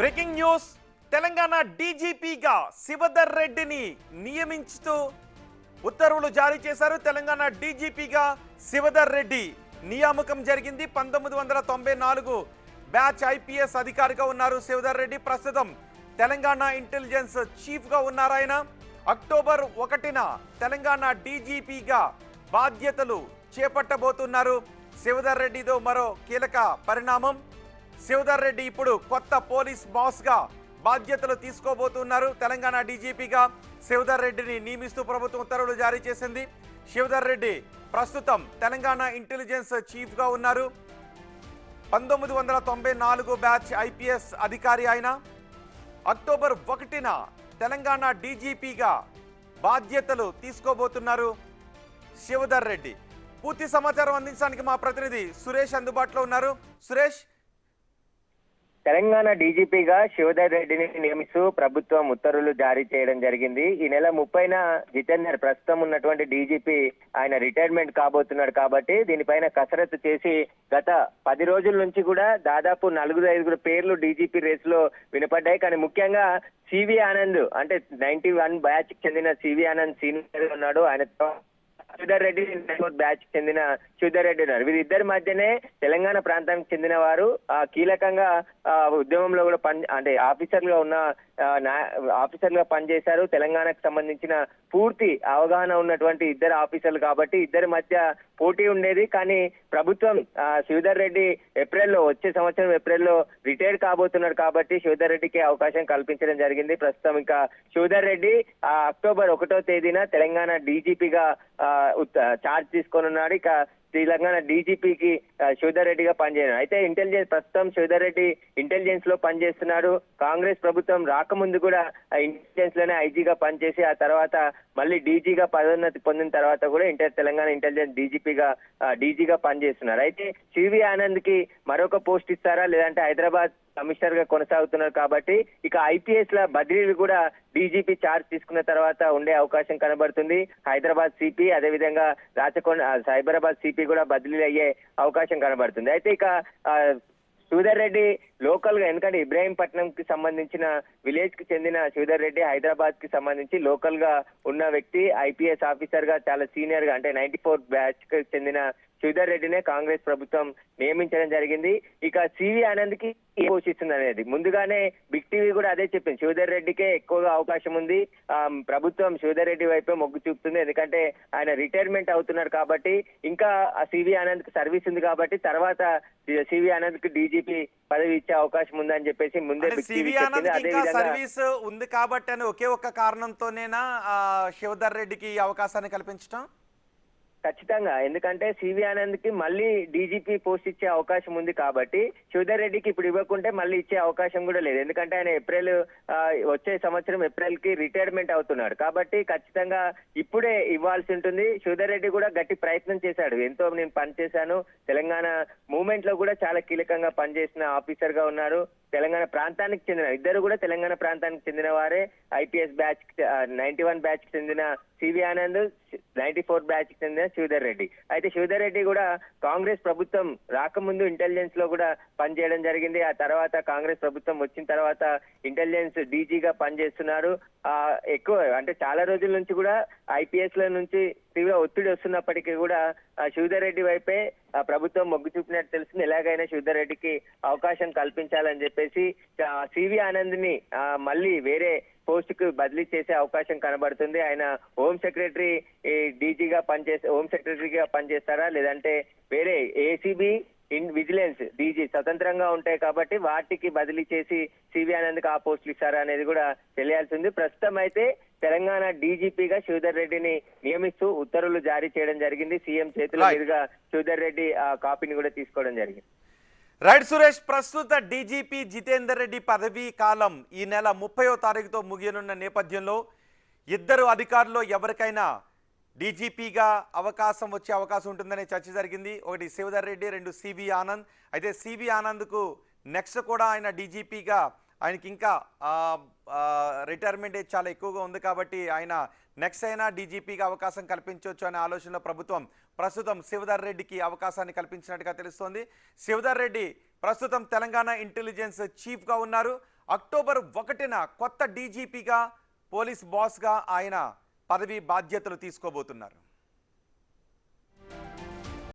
Breaking news. Telangana డీజీపీగా శివధర్ రెడ్డిని నియమించుతూ ఉత్తర్వులు జారీ చేశారు. తెలంగాణ డీజీపీగా శివధర్ రెడ్డి నియామకం జరిగింది. 1994 బ్యాచ్ ఐపీఎస్ అధికారిగా ఉన్నారు శివధర్ రెడ్డి. ప్రస్తుతం తెలంగాణ ఇంటెలిజెన్స్ చీఫ్ గా ఉన్నారు ఆయన. అక్టోబర్ 1న తెలంగాణ డీజీపీగా బాధ్యతలు చేపట్టబోతున్నారు శివధర్ రెడ్డితో. మరో కీలక పరిణామం, శివధర్ రెడ్డి ఇప్పుడు కొత్త పోలీస్ బాస్ గా బాధ్యతలు తీసుకోబోతున్నారు. తెలంగాణ డీజీపీగా శివధర్ రెడ్డిని నియమిస్తూ ప్రభుత్వం ఉత్తర్వులు జారీ చేసింది. శివధర్ రెడ్డి ప్రస్తుతం తెలంగాణ ఇంటెలిజెన్స్ చీఫ్ గా ఉన్నారు. 1994 బ్యాచ్ ఐపీఎస్ అధికారి ఆయన. అక్టోబర్ 1న తెలంగాణ డీజీపీగా బాధ్యతలు తీసుకోబోతున్నారు శివధర్ రెడ్డి. పూర్తి సమాచారం అందించడానికి మా ప్రతినిధి సురేష్ అందుబాటులో ఉన్నారు. సురేష్, తెలంగాణ డీజీపీగా శివధర్ రెడ్డిని నియమిస్తూ ప్రభుత్వం ఉత్తర్వులు జారీ చేయడం జరిగింది. ఈ నెల 30న జితేందర్ ప్రస్తుతం ఉన్నటువంటి డీజీపీ ఆయన రిటైర్మెంట్ కాబోతున్నాడు. కాబట్టి దీనిపైన కసరత్తు చేసి గత 10 రోజుల నుంచి కూడా దాదాపు 4-5 పేర్లు డీజీపీ రేసులో వినపడ్డాయి. కానీ ముఖ్యంగా సివి ఆనంద్, అంటే 91 బ్యాచ్ కి చెందిన సివి ఆనంద్ సీనియర్ ఉన్నాడు. ఆయన శివధర్ రెడ్డి బ్యాచ్ చెందిన శివధర్ రెడ్డి ఉన్నారు. వీరిద్దరి మధ్యనే తెలంగాణ ప్రాంతానికి చెందిన వారు కీలకంగా ఉద్యమంలో కూడా అంటే ఆఫీసర్లుగా పనిచేశారు. తెలంగాణకు సంబంధించిన పూర్తి అవగాహన ఉన్నటువంటి ఇద్దరు ఆఫీసర్లు కాబట్టి ఇద్దరి మధ్య పోటీ ఉండేది. కానీ ప్రభుత్వం శివధర్ రెడ్డి వచ్చే సంవత్సరం ఏప్రిల్లో రిటైర్ కాబోతున్నారు కాబట్టి శివధర్ రెడ్డికి అవకాశం కల్పించడం జరిగింది. ప్రస్తుతం ఇంకా శివధర్ రెడ్డి అక్టోబర్ 1వ తేదీన తెలంగాణ డీజీపీగా చార్జ్ తీసుకోనున్నాడు. ఇక తెలంగాణ డీజీపీకి శివధర్ రెడ్డిగా పనిచేయను. అయితే ప్రస్తుతం శివధర్ రెడ్డి ఇంటెలిజెన్స్ లో పనిచేస్తున్నాడు. కాంగ్రెస్ ప్రభుత్వం రాకముందు కూడా ఇంటెలిజెన్స్ లోనే ఐజీగా పనిచేసి ఆ తర్వాత మళ్ళీ డీజీగా పదోన్నతి పొందిన తర్వాత కూడా తెలంగాణ ఇంటెలిజెన్స్ డీజీగా పనిచేస్తున్నారు. అయితే సివి ఆనంద్ కి మరొక పోస్ట్ ఇస్తారా, లేదంటే హైదరాబాద్ కమిషనర్ గా కొనసాగుతున్నారు కాబట్టి ఇక ఐపీఎస్ ల బదిలీలు కూడా డీజీపీ చార్జ్ తీసుకున్న తర్వాత ఉండే అవకాశం కనబడుతుంది. హైదరాబాద్ సిపి, అదేవిధంగా సైబరాబాద్ సిపి కూడా బదిలీ అయ్యే అవకాశం కనబడుతుంది. అయితే ఇక శివధర్ రెడ్డి లోకల్ గా, ఎందుకంటే ఇబ్రాహీంపట్నం కి సంబంధించిన విలేజ్ కి చెందిన శివధర్ రెడ్డి హైదరాబాద్ కి సంబంధించి లోకల్ గా ఉన్న వ్యక్తి. ఐపీఎస్ ఆఫీసర్ గా చాలా సీనియర్ గా, అంటే 94 బ్యాచ్ కి చెందిన శివధర్ రెడ్డినే కాంగ్రెస్ ప్రభుత్వం నియమించడం జరిగింది. ఇక సివి ఆనంద్ కి పోషిస్తుంది అనేది ముందుగానే బిగ్ టీవీ కూడా అదే చెప్పింది. శివధర్ రెడ్డికే ఎక్కువగా అవకాశం ఉంది. ప్రభుత్వం శివధర్ రెడ్డి వైపే మొగ్గు చూపుతుంది. ఎందుకంటే ఆయన రిటైర్మెంట్ అవుతున్నారు కాబట్టి ఇంకా సివి ఆనంద్ కి సర్వీస్ ఉంది కాబట్టి తర్వాత సివి ఆనంద్ కి డీజీపీ పదవి ఇచ్చే అవకాశం ఉందని చెప్పేసి ముందే బిగ్ టీవీ చెప్పింది. అదే విధంగా సర్వీస్ ఉంది కాబట్టి అని ఒకే ఒక్క కారణంతోనేనా శివధర్ రెడ్డికి అవకాశాన్ని కల్పించడం? ఖచ్చితంగా, ఎందుకంటే సివి ఆనంద్ కి మళ్ళీ డీజీపీ పోస్ట్ ఇచ్చే అవకాశం ఉంది కాబట్టి శివధర్ రెడ్డికి ఇప్పుడు ఇవ్వకుంటే మళ్ళీ ఇచ్చే అవకాశం కూడా లేదు. ఎందుకంటే ఆయన వచ్చే సంవత్సరం ఏప్రిల్ కి రిటైర్మెంట్ అవుతున్నాడు కాబట్టి ఖచ్చితంగా ఇప్పుడే ఇవ్వాల్సి ఉంటుంది. శివధర్ రెడ్డి కూడా గట్టి ప్రయత్నం చేశాడు. ఎంతో నేను పనిచేశాను, తెలంగాణ మూవ్మెంట్ లో కూడా చాలా కీలకంగా పనిచేసిన ఆఫీసర్ గా ఉన్నారు. తెలంగాణ ప్రాంతానికి చెందిన ఇద్దరు కూడా తెలంగాణ ప్రాంతానికి చెందిన వారే. ఐపీఎస్ బ్యాచ్ 91 బ్యాచ్ కి చెందిన సివి ఆనంద్, 94 బ్యాచ్ కి చెందిన శివధర్ రెడ్డి. అయితే శివధర్ రెడ్డి కూడా కాంగ్రెస్ ప్రభుత్వం రాకముందు ఇంటెలిజెన్స్ లో కూడా పనిచేయడం జరిగింది. ఆ తర్వాత కాంగ్రెస్ ప్రభుత్వం వచ్చిన తర్వాత ఇంటెలిజెన్స్ డీజీగా పనిచేస్తున్నారు. ఎక్కువ అంటే చాలా రోజుల నుంచి కూడా ఐపీఎస్ ల నుంచి తీవ్ర ఒత్తిడి వస్తున్నప్పటికీ కూడా శివధర్ రెడ్డి వైపే ప్రభుత్వం మొగ్గు చూపినట్టు తెలిసింది. ఎలాగైనా శివధర్ రెడ్డికి అవకాశం కల్పించాలని చెప్పేసి సివి ఆనంద్ ని మళ్ళీ వేరే పోస్ట్ కు బదిలీ చేసే అవకాశం కనబడుతుంది. ఆయన హోమ్ సెక్రటరీగా పనిచేస్తారా, లేదంటే వేరే ఏసీబీ విజిలెన్స్ డీజీ స్వతంత్రంగా ఉంటాయి కాబట్టి వాటికి బదిలీ చేసి సివి ఆనంద్ కి ఆ పోస్టులు ఇస్తారా అనేది కూడా తెలియాల్సి ఉంది. ప్రస్తుతం అయితే తెలంగాణ డీజీపీగా శివధర్ రెడ్డిని నియమిస్తూ ఉత్తర్వులు జారీ చేయడం జరిగింది. సీఎం చేతుల మీదుగా శివధర్ రెడ్డి ఆ కాపీని కూడా తీసుకోవడం జరిగింది. రైట్ సురేష్, ప్రస్తుత డీజీపీ జితేందర్ రెడ్డి పదవీ కాలం ఈ నెల 30వ తారీఖుతో ముగియనున్న నేపథ్యంలో ఇద్దరు అధికారులు ఎవరికైనా డీజీపీగా వచ్చే అవకాశం ఉంటుందనే చర్చ జరిగింది. ఒకటి శివధర్ రెడ్డి, 2 సివి ఆనంద్. అయితే సివి ఆనంద్కు నెక్స్ట్ కూడా ఆయన డీజీపీగా ఆయనకి ఇంకా రిటైర్మెంట్ ఏజ్ చాలా ఎక్కువగా ఉంది కాబట్టి ఆయన నెక్స్ట్ అయినా డీజీపీగా అవకాశం కల్పించవచ్చు అనే ఆలోచనలో ప్రభుత్వం ప్రస్తుతం శివధర్ రెడ్డికి అవకాశాన్ని కల్పించినట్టుగా తెలుస్తోంది. శివధర్ రెడ్డి ప్రస్తుతం తెలంగాణ ఇంటెలిజెన్స్ చీఫ్గా ఉన్నారు. అక్టోబర్ 1న కొత్త డీజీపీగా పోలీస్ బాస్గా ఆయన పదవి బాధ్యతలు తీసుకోబోతున్నారు.